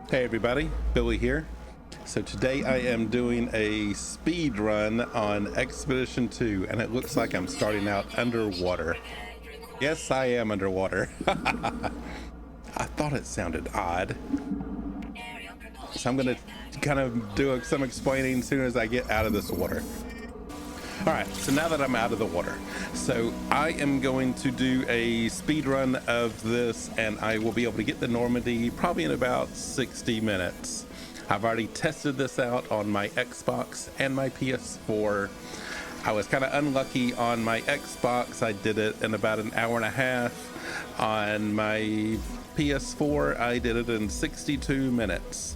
Hey everybody, Billy here. So today I am doing a speed run on Expedition 2 and it looks like I'm starting out underwater. Yes, I am underwater. I thought it sounded odd. So I'm gonna kind of do some explaining as soon as I get out of this water. All right, so now that I'm out of the water, so I am going to do a speed run of this and I will be able to get the Normandy probably in about 60 minutes. I've already tested this out on my Xbox and my PS4. I was kind of unlucky on my Xbox. I did it in about an hour and a half. On my PS4, I did it in 62 minutes.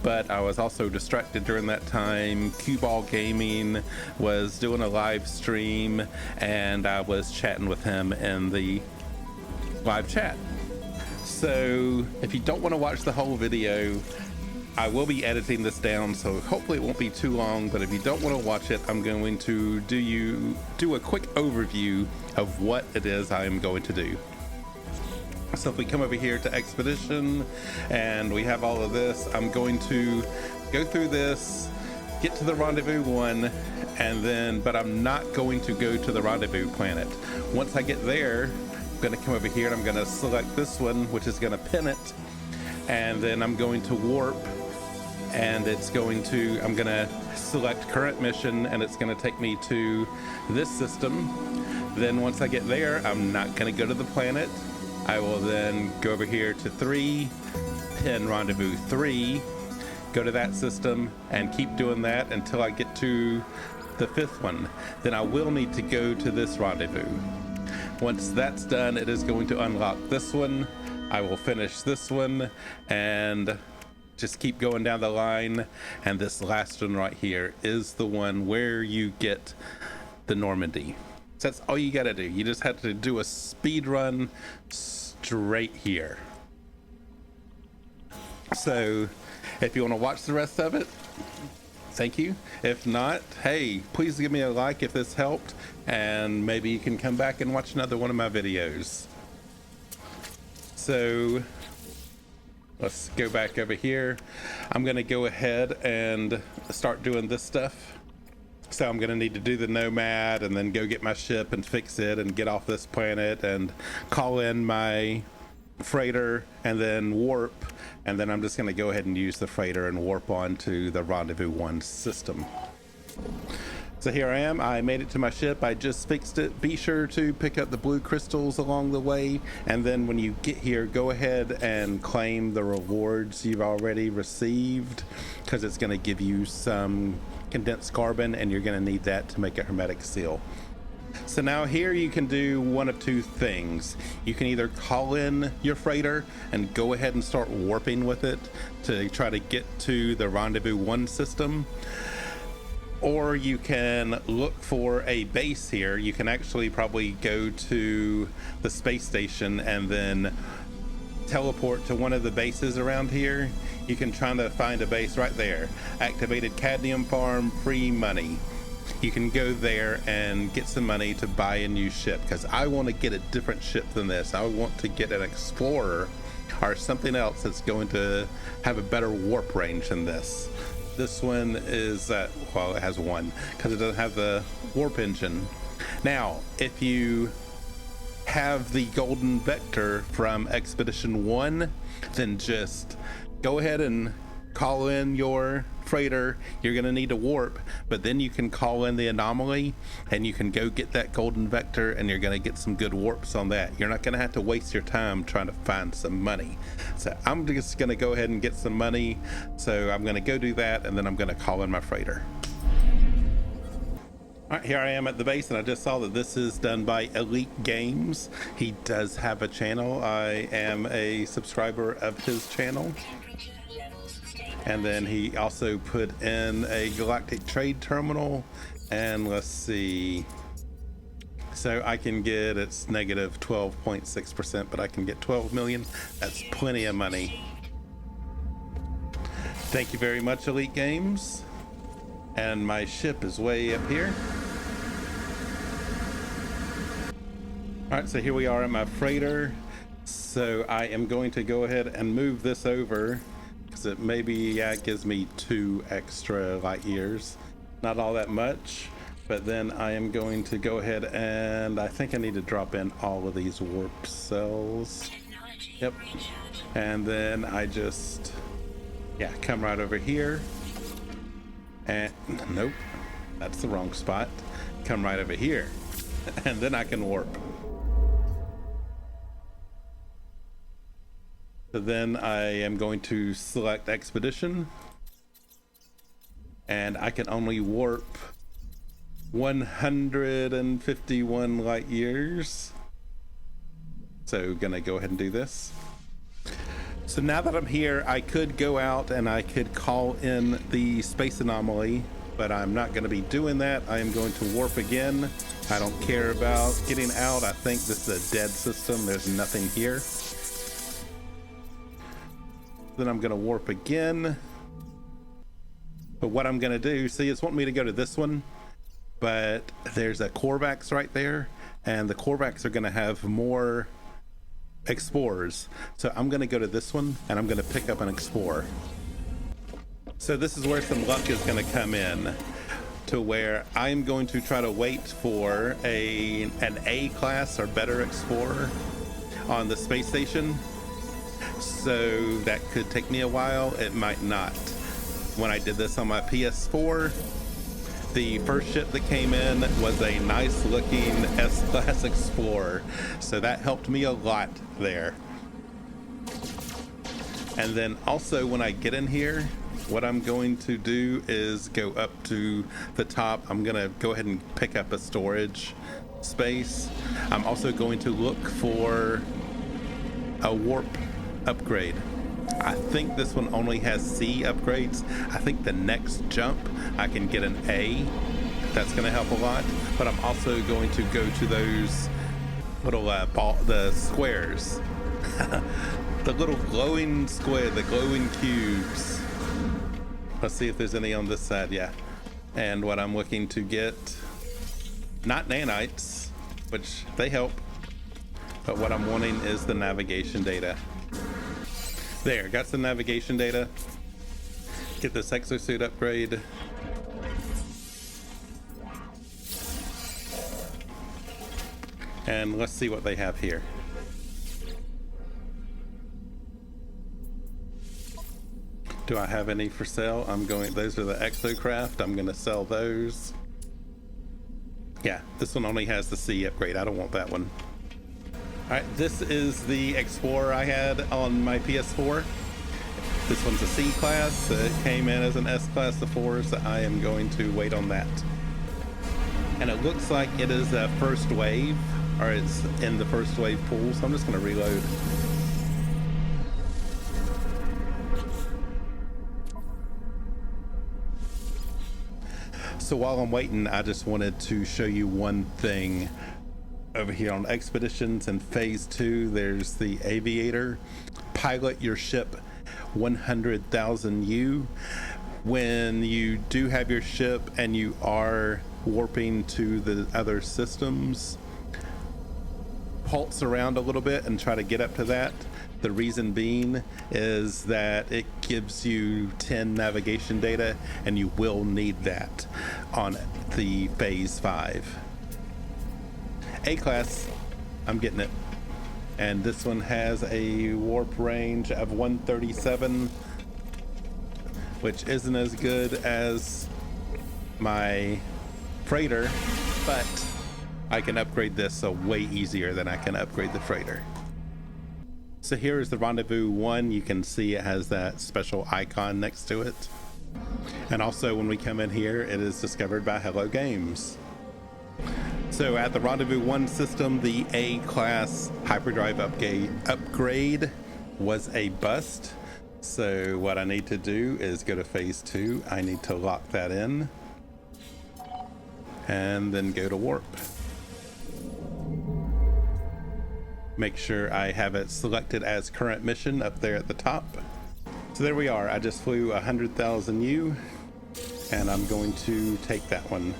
But I was also distracted during that time. Cue Ball Gaming was doing a live stream and I was chatting with him in the live chat. So if you don't want to watch the whole video, I will be editing this down, so hopefully it won't be too long, but if you don't want to watch it, I'm going to do a quick overview of what it is I am going to do. So if we come over here to Expedition and we have all of this, I'm going to go through this, get to the Rendezvous 1, and then, but I'm not going to go to the Rendezvous planet. Once I get there, I'm going to come over here and I'm going to select this one, which is going to pin it, and then I'm going to warp, and I'm going to select current mission, and it's going to take me to this system. Then once I get there, I'm not going to go to the planet. I will then go over here to 3, pin Rendezvous 3, go to that system, and keep doing that until I get to the 5th one. Then I will need to go to this Rendezvous. Once that's done, it is going to unlock this one. I will finish this one and just keep going down the line. And this last one right here is the one where you get the Normandy. So that's all you gotta do. You just have to do a speed run straight here. So if you want to watch the rest of it, thank you. If not, hey, please give me a like if this helped, and maybe you can come back and watch another one of my videos. So let's go back over here. I'm gonna go ahead and start doing this stuff. So I'm gonna need to do the Nomad and then go get my ship and fix it and get off this planet and call in my freighter and then warp, and then I'm just gonna go ahead and use the freighter and warp on to the Rendezvous 1 system. So here I am, I made it to my ship, I just fixed it. Be sure to pick up the blue crystals along the way, and then when you get here, go ahead and claim the rewards you've already received, because it's gonna give you some condensed carbon and you're going to need that to make a hermetic seal. So now here you can do one of two things. You can either call in your freighter and go ahead and start warping with it to try to get to the Rendezvous 1 system, or you can look for a base here. You can actually probably go to the space station and then teleport to one of the bases around here. You can try to find a base right there. Activated cadmium farm, free money. You can go there and get some money to buy a new ship, because I want to get a different ship than this. I want to get an explorer or something else that's going to have a better warp range than this. This one is well, it has one because it doesn't have the warp engine. Now if you have the golden vector from Expedition 1, then just go ahead and call in your freighter. You're going to need to warp, but then you can call in the anomaly and you can go get that golden vector, and you're going to get some good warps on that. You're not going to have to waste your time trying to find some money. So I'm just going to go ahead and get some money. So I'm going to go do that, and then I'm going to call in my freighter. All right, here I am at the base, and I just saw that this is done by Elite Games. He does have a channel. I am a subscriber of his channel. And then he also put in a galactic trade terminal, and let's see. So I can get, it's negative 12.6%, but I can get 12 million. That's plenty of money. Thank you very much, Elite Games. And my ship is way up here. All right, so here we are at my freighter. So I am going to go ahead and move this over because it maybe, yeah, it gives me 2 extra light years. Not all that much, but then I am going to go ahead and I think I need to drop in all of these warp cells. Yep. And then I just, yeah, come right over here. And nope, that's the wrong spot. Come right over here. And then I can warp. So then I am going to select expedition. And I can only warp 151 light years. So gonna go ahead and do this. So now that I'm here, I could go out and I could call in the space anomaly, but I'm not going to be doing that. I am going to warp again. I don't care about getting out. I think this is a dead system. There's nothing here. Then I'm going to warp again. But what I'm going to do, see, it's wanting me to go to this one, but there's a Corvax right there, and the Corvax are going to have more explorers. So I'm going to go to this one and I'm going to pick up an explorer. So this is where some luck is going to come in, to where I'm going to try to wait for an A class or better explorer on the space station. So that could take me a while. It might not. When I did this on my PS4, the first ship that came in was a nice looking S-Class Explorer. So that helped me a lot there. And then also when I get in here, what I'm going to do is go up to the top. I'm gonna go ahead and pick up a storage space. I'm also going to look for a warp upgrade. I think this one only has C upgrades. I think the next jump I can get an A. That's going to help a lot. But I'm also going to go to those little the squares. The little glowing square, the glowing cubes. Let's see if there's any on this side. Yeah. And what I'm looking to get, not nanites, which they help, but what I'm wanting is the navigation data. There, got some navigation data. Get this exosuit upgrade. And let's see what they have here. Do I have any for sale? Those are the exocraft. I'm gonna sell those. Yeah, this one only has the C upgrade. I don't want that one. All right, this is the Explorer I had on my PS4. This one's a C class. It came in as an S class before, so I am going to wait on that. And it looks like it is a first wave, or it's in the first wave pool, so I'm just gonna reload. So while I'm waiting, I just wanted to show you one thing. Over here on expeditions in phase 2, there's the aviator. Pilot your ship 100,000 U. When you do have your ship and you are warping to the other systems, pulse around a little bit and try to get up to that. The reason being is that it gives you 10 navigation data, and you will need that on the phase 5. A class, I'm getting it. And this one has a warp range of 137, which isn't as good as my freighter, but I can upgrade this so way easier than I can upgrade the freighter. So here is the Rendezvous 1. You can see it has that special icon next to it. And also when we come in here, it is discovered by Hello Games. So at the Rendezvous 1 system, the A-class hyperdrive upgrade was a bust. So what I need to do is go to phase 2. I need to lock that in and then go to warp. Make sure I have it selected as current mission up there at the top. So there we are. I just flew 100,000 U, and I'm going to take that one.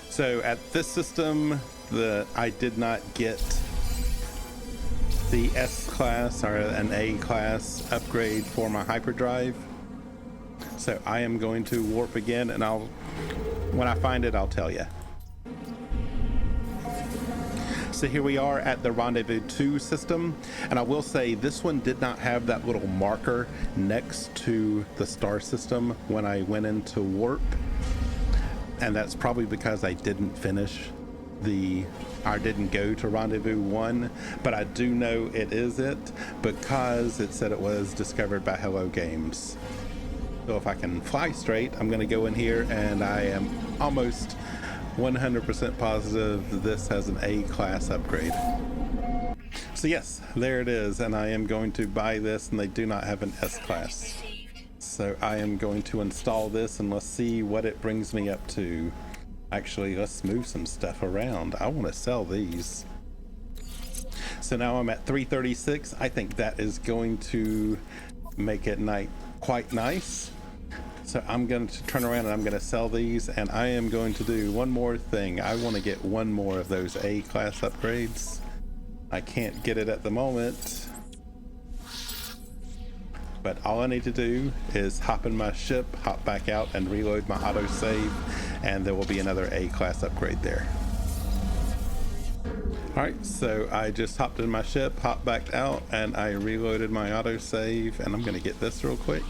So at this system, I did not get the S class or an A class upgrade for my hyperdrive. So I am going to warp again, and when I find it, I'll tell you. So here we are at the Rendezvous 2 system, and I will say this one did not have that little marker next to the star system when I went into warp, and that's probably because I didn't finish I didn't go to Rendezvous 1, but I do know it is it because it said it was discovered by Hello Games. So if I can fly straight, I'm going to go in here, and I am almost 100% positive this has an A class upgrade. So yes, there it is, and I am going to buy this, and they do not have an S class. So I am going to install this, and let's see what it brings me up to. Actually, let's move some stuff around. I want to sell these. So now I'm at 336. I think that is going to make it quite nice. So I'm going to turn around and I'm going to sell these, and I am going to do one more thing. I want to get one more of those A class upgrades. I can't get it at the moment, but all I need to do is hop in my ship, hop back out, and reload my autosave, and there will be another A class upgrade there. Alright, so I just hopped in my ship, hopped back out, and I reloaded my autosave, and I'm going to get this real quick.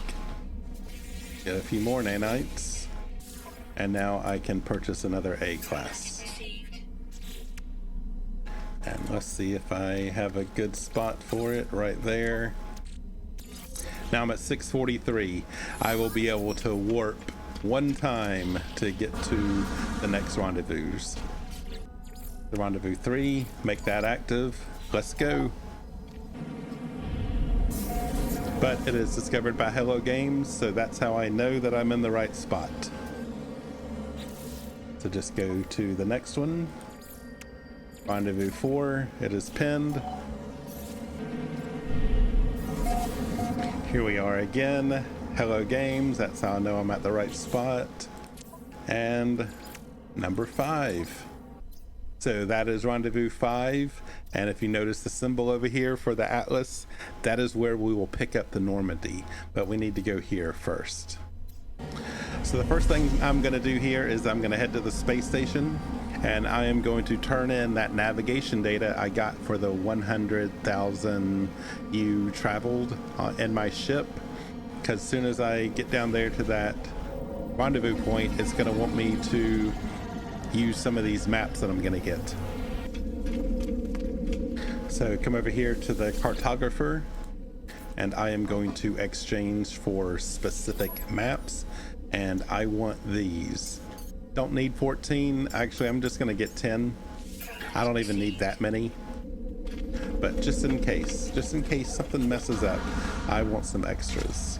Get a few more nanites, and now I can purchase another A class. And let's see if I have a good spot for it right there. Now I'm at 643. I will be able to warp one time to get to the next rendezvous. The Rendezvous 3, make that active. Let's go. But it is discovered by Hello Games, so that's how I know that I'm in the right spot. So just go to the next one. Rendezvous 4, it is pinned. Here we are again. Hello Games, that's how I know I'm at the right spot. And number 5. So that is Rendezvous 5, and if you notice the symbol over here for the Atlas, that is where we will pick up the Normandy, but we need to go here first. So the first thing I'm going to do here is I'm going to head to the space station, and I am going to turn in that navigation data I got for the 100,000 you traveled in my ship, because as soon as I get down there to that rendezvous point, it's going to want me to use some of these maps that I'm going to get. So come over here to the cartographer, and I am going to exchange for specific maps, and I want these. Don't need 14. Actually, I'm just going to get 10. I don't even need that many, but just in case something messes up, I want some extras.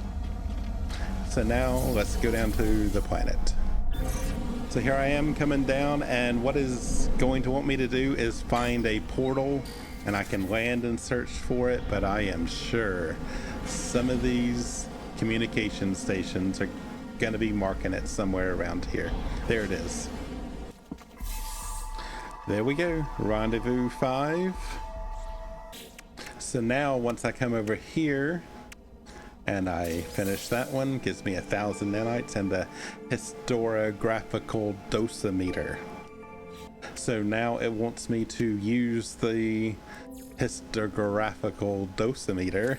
So now let's go down to the planet. So here I am coming down, and what is going to want me to do is find a portal, and I can land and search for it, but I am sure some of these communication stations are going to be marking it somewhere around here. There it is. There we go, Rendezvous 5. So now once I come over here and I finish that one, gives me 1,000 nanites and the historiographical dosimeter. So now it wants me to use the historiographical dosimeter.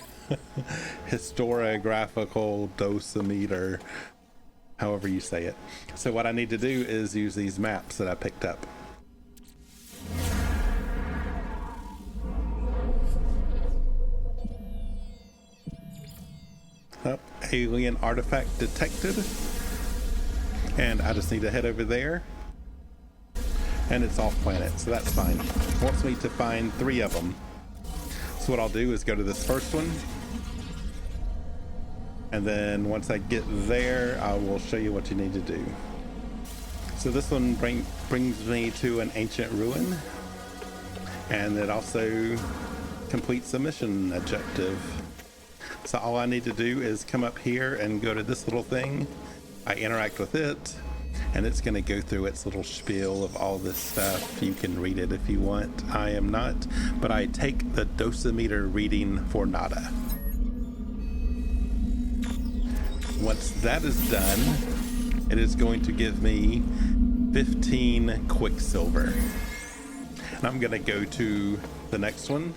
Historiographical dosimeter, however you say it. So what I need to do is use these maps that I picked up. Oh, alien artifact detected. And I just need to head over there. And it's off planet, so that's fine. It wants me to find 3 of them. So what I'll do is go to this first one. And then once I get there, I will show you what you need to do. So this one brings me to an ancient ruin. And it also completes a mission objective. So all I need to do is come up here and go to this little thing. I interact with it, and it's going to go through its little spiel of all this stuff. You can read it if you want. I am not, but I take the dosimeter reading for nada. Once that is done, it is going to give me 15 quicksilver. And I'm going to go to the next one.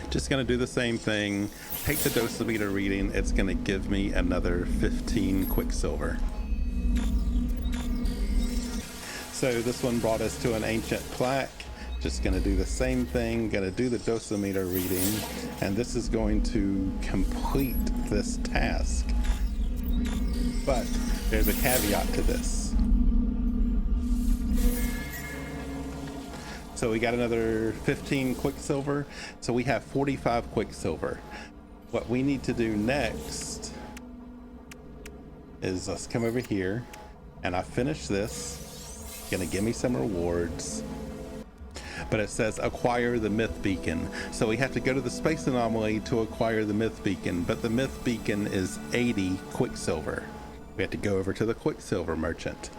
Just going to do the same thing. Take the dosimeter reading. It's going to give me another 15 quicksilver. So this one brought us to an ancient plaque. Just going to do the same thing. Going to do the dosimeter reading. And this is going to complete this task. But there's a caveat to this. So we got another 15 quicksilver. So we have 45 quicksilver. What we need to do next is let's come over here, and I finish this. Gonna give me some rewards. But it says acquire the myth beacon. So we have to go to the space anomaly to acquire the myth beacon, but the myth beacon is 80 quicksilver. We have to go over to the quicksilver merchant.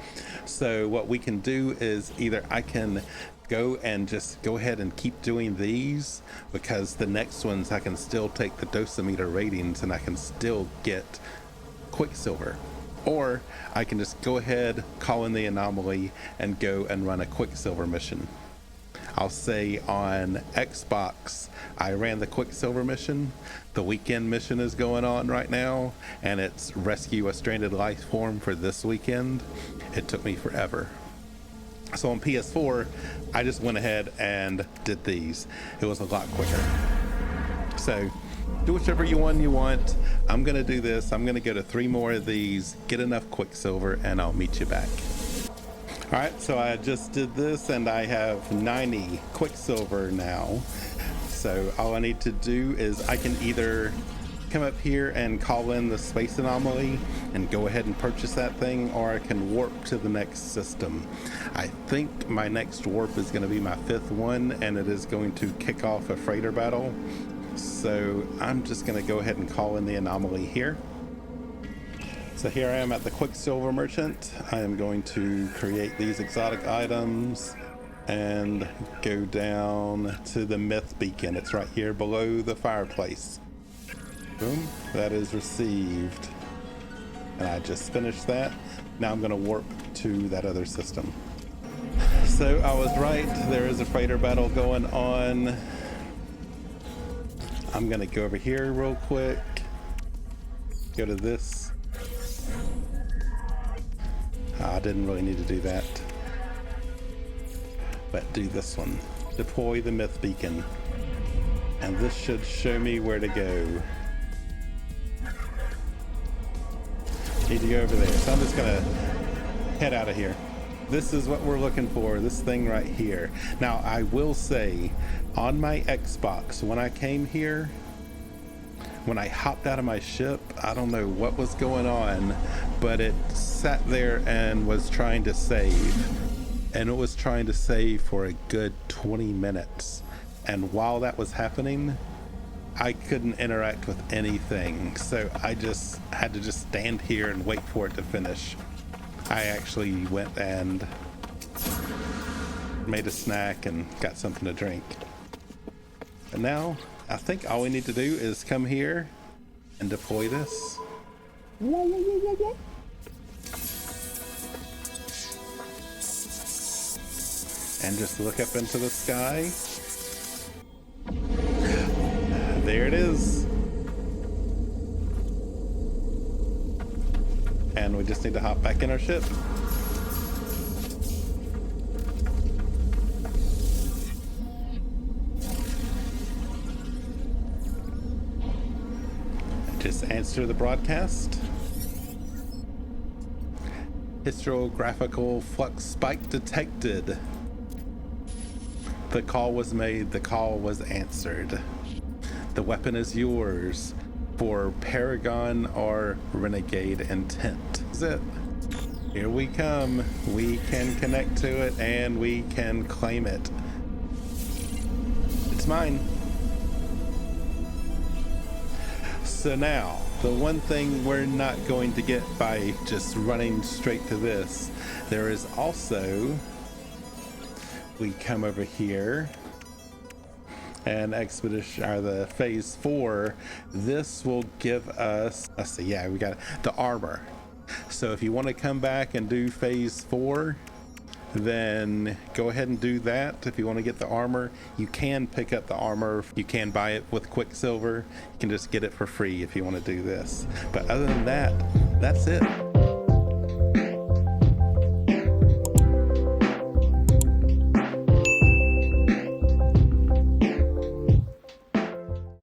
So what we can do is either I can go and just go ahead and keep doing these, because the next ones I can still take the dosimeter ratings and I can still get quicksilver, or I can just go ahead, call in the anomaly, and go and run a quicksilver mission. I'll say on Xbox I ran the quicksilver mission. The weekend mission is going on right now, and it's rescue a stranded life form for this weekend. It took me forever. So on PS4 I just went ahead and did these. It was a lot quicker. So do whichever one you want. I'm gonna do this. I'm gonna go to 3 more of these, get enough quicksilver, and I'll meet you back. All right, so I just did this and I have 90 quicksilver now. So all I need to do is I can either come up here and call in the space anomaly and go ahead and purchase that thing, or I can warp to the next system. I think my next warp is going to be my 5th one, and it is going to kick off a freighter battle. So I'm just going to go ahead and call in the anomaly here. So here I am at the Quicksilver Merchant. I am going to create these exotic items and go down to the Myth Beacon. It's right here below the fireplace. Boom, that is received. And I just finished that. Now I'm gonna warp to that other system. So I was right, there is a freighter battle going on. I'm gonna go over here real quick. Go to this. I didn't really need to do that. But do this one. Deploy the Myth Beacon. And this should show me where to go. Need to go over there. So I'm just gonna head out of here. This is what we're looking for, this thing right here. Now I will say, on my Xbox, when I came here, when I hopped out of my ship, I don't know what was going on, but it sat there and was trying to save. And it was trying to save for a good 20 minutes. And while that was happening, I couldn't interact with anything. So I just had to just stand here and wait for it to finish. I actually went and made a snack and got something to drink. And now I think all we need to do is come here and deploy this. And just look up into the sky. There it is. And we just need to hop back in our ship. Just answer the broadcast. Hysterographical flux spike detected. The call was made, the call was answered. The weapon is yours for Paragon or Renegade intent. That's it. Here we come. We can connect to it and we can claim it. It's mine. So now The one thing we're not going to get by just running straight to this, there is also, we come over here and expedition, or the phase 4, this will give us, let's see, yeah, we got the armor. So if you want to come back and do phase 4, then go ahead and do that. If you want to get the armor, you can pick up the armor. You can buy it with Quicksilver. You can just get it for free if you want to do this. But other than that, that's it.